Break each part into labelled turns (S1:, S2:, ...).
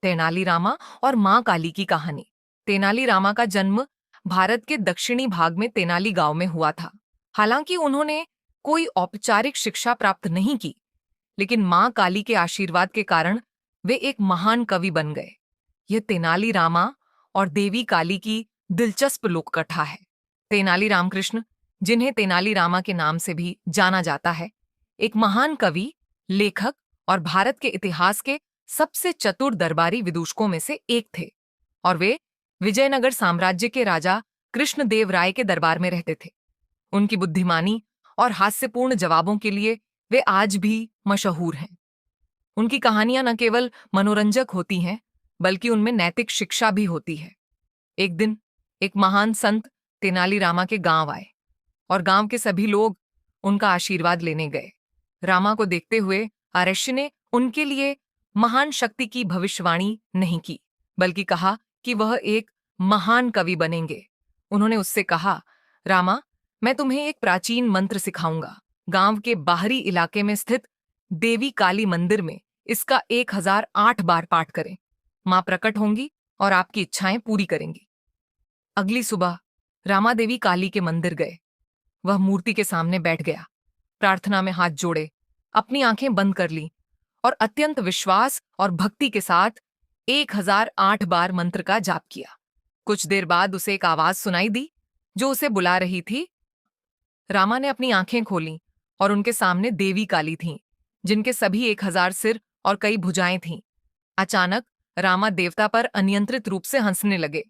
S1: तेनालीरामा और मां काली की कहानी। तेनालीरामा का जन्म भारत के दक्षिणी भाग में तेनाली गांव में हुआ था। हालांकि उन्होंने कोई औपचारिक शिक्षा प्राप्त नहीं की, लेकिन मां काली के आशीर्वाद के कारण वे एक महान कवि बन गए। यह तेनालीरामा और देवी काली की दिलचस्प लोक कथा है। तेनाली रामकृष्ण, जिन्हें तेनालीरामा के नाम से भी जाना जाता है, एक महान कवि, लेखक और भारत के इतिहास के सबसे चतुर दरबारी विदूषकों में से एक थे, और वे विजयनगर साम्राज्य के राजा कृष्णदेव राय के दरबार में रहते थे। उनकी बुद्धिमानी और हास्यपूर्ण जवाबों के लिए वे आज भी मशहूर हैं। उनकी कहानियां न केवल मनोरंजक होती हैं, बल्कि उनमें नैतिक शिक्षा भी होती है। एक दिन एक महान संत तेनालीरामा के गांव आए और गांव के सभी लोग उनका आशीर्वाद लेने गए। रामा को देखते हुए आरष्य ने उनके लिए महान शक्ति की भविष्यवाणी नहीं की, बल्कि कहा कि वह एक महान कवि बनेंगे। उन्होंने उससे कहा, रामा, मैं तुम्हें एक प्राचीन मंत्र सिखाऊंगा। गांव के बाहरी इलाके में स्थित देवी काली मंदिर में इसका 1008 बार पाठ करें। मां प्रकट होंगी और आपकी इच्छाएं पूरी करेंगी। अगली सुबह रामा देवी काली के मंदिर गए। वह मूर्ति के सामने बैठ गया, प्रार्थना में हाथ जोड़े, अपनी आंखें बंद कर ली और अत्यंत विश्वास और भक्ति के साथ 1008 बार मंत्र का जाप किया। कुछ देर बाद उसे एक आवाज सुनाई दी जो उसे बुला रही थी। रामा ने अपनी आंखें खोलीं और उनके सामने देवी काली थीं, जिनके सभी 1000 सिर और कई भुजाएं थीं। अचानक रामा देवता पर अनियंत्रित रूप से हंसने लगे।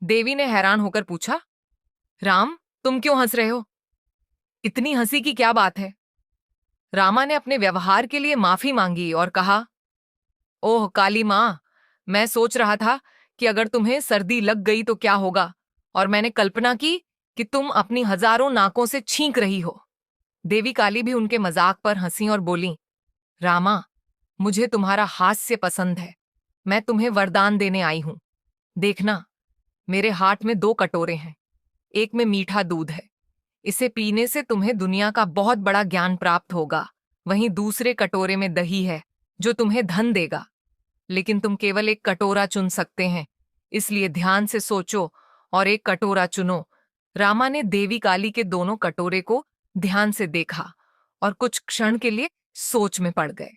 S1: देवी ने हैरान होकर पूछा, राम, तुम क्यों हंस रहे हो? इतनी हंसी की क्या बात है? रामा ने अपने व्यवहार के लिए माफी मांगी और कहा, ओह काली मां, मैं सोच रहा था कि अगर तुम्हें सर्दी लग गई तो क्या होगा, और मैंने कल्पना की कि तुम अपनी हजारों नाकों से छींक रही हो। देवी काली भी उनके मजाक पर हंसी और बोली, रामा, मुझे तुम्हारा हास्य पसंद है। मैं तुम्हें वरदान देने आई हूं। देखना, मेरे हाथ में 2 कटोरे हैं। एक में मीठा दूध है। इसे पीने से तुम्हें दुनिया का बहुत बड़ा ज्ञान प्राप्त होगा। वहीं दूसरे कटोरे में दही है, जो तुम्हें धन देगा। लेकिन तुम केवल एक कटोरा चुन सकते हैं, इसलिए ध्यान से सोचो और एक कटोरा चुनो। रामा ने देवी काली के दोनों कटोरे को ध्यान से देखा और कुछ क्षण के लिए सोच में पड़ गए।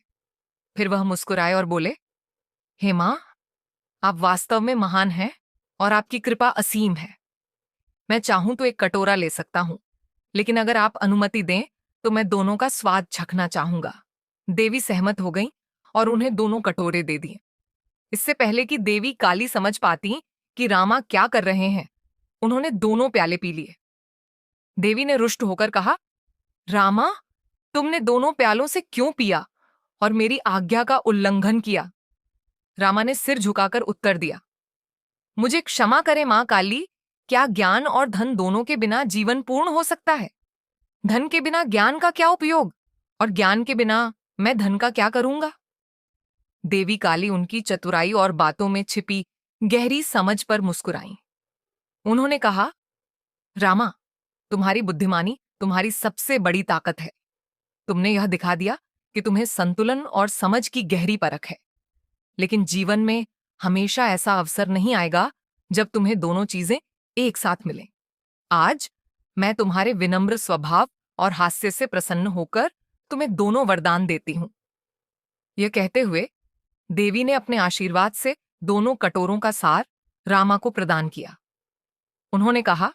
S1: फिर वह मुस्कुराए और बोले, हे मां, आप वास्तव में महान हैं और आपकी कृपा असीम है। मैं चाहूं तो एक कटोरा ले सकता हूं, लेकिन अगर आप अनुमति दें तो मैं दोनों का स्वाद चखना चाहूंगा। देवी सहमत हो गईं और उन्हें दोनों कटोरे दे दिए। इससे पहले कि देवी काली समझ पाती कि रामा क्या कर रहे हैं, उन्होंने दोनों प्याले पी लिए। देवी ने रुष्ट होकर कहा, रामा, तुमने दोनों प्यालों से क्यों पिया और मेरी आज्ञा का उल्लंघन किया? रामा ने सिर झुकाकर उत्तर दिया, मुझे क्षमा करें मां काली, क्या ज्ञान और धन दोनों के बिना जीवन पूर्ण हो सकता है? धन के बिना ज्ञान का क्या उपयोग, और ज्ञान के बिना मैं धन का क्या करूंगा? देवी काली उनकी चतुराई और बातों में छिपी गहरी समझ पर मुस्कुराई। उन्होंने कहा, रामा, तुम्हारी बुद्धिमानी तुम्हारी सबसे बड़ी ताकत है। तुमने यह दिखा दिया कि तुम्हें संतुलन और समझ की गहरी परख है। लेकिन जीवन में हमेशा ऐसा अवसर नहीं आएगा जब तुम्हें दोनों चीजें एक साथ मिलें। आज मैं तुम्हारे विनम्र स्वभाव और हास्य से प्रसन्न होकर तुम्हें दोनों वरदान देती हूं। यह कहते हुए देवी ने अपने आशीर्वाद से दोनों कटोरों का सार रामा को प्रदान किया। उन्होंने कहा,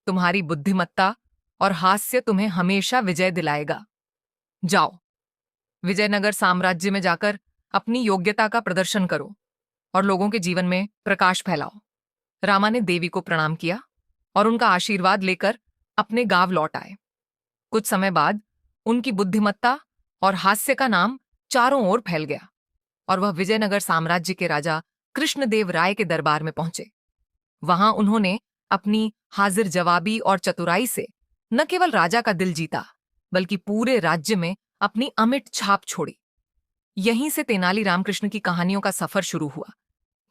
S1: तुम्हारी बुद्धिमत्ता और हास्य तुम्हें हमेशा विजय दिलाएगा। जाओ, विजयनगर साम्राज्य में जाकर अपनी योग्यता का प्रदर्शन करो और लोगों के जीवन में प्रकाश फैलाओ। रामा ने देवी को प्रणाम किया और उनका आशीर्वाद लेकर अपने गांव लौट आए। कुछ समय बाद उनकी बुद्धिमत्ता और हास्य का नाम चारों ओर फैल गया और वह विजयनगर साम्राज्य के राजा कृष्णदेव राय के दरबार में पहुंचे। वहां उन्होंने अपनी हाजिर जवाबी और चतुराई से न केवल राजा का दिल जीता, बल्कि पूरे राज्य में अपनी अमिट छाप छोड़ी। यहीं से तेनाली रामकृष्ण की कहानियों का सफर शुरू हुआ,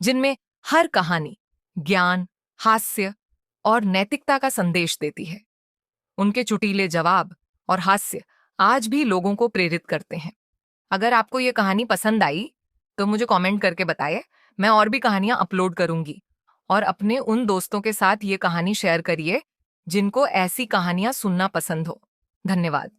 S1: जिनमें हर कहानी ज्ञान, हास्य और नैतिकता का संदेश देती है। उनके चुटीले जवाब और हास्य आज भी लोगों को प्रेरित करते हैं। अगर आपको ये कहानी पसंद आई तो मुझे कमेंट करके बताइए। मैं और भी कहानियां अपलोड करूंगी। और अपने उन दोस्तों के साथ ये कहानी शेयर करिए जिनको ऐसी कहानियां सुनना पसंद हो। धन्यवाद।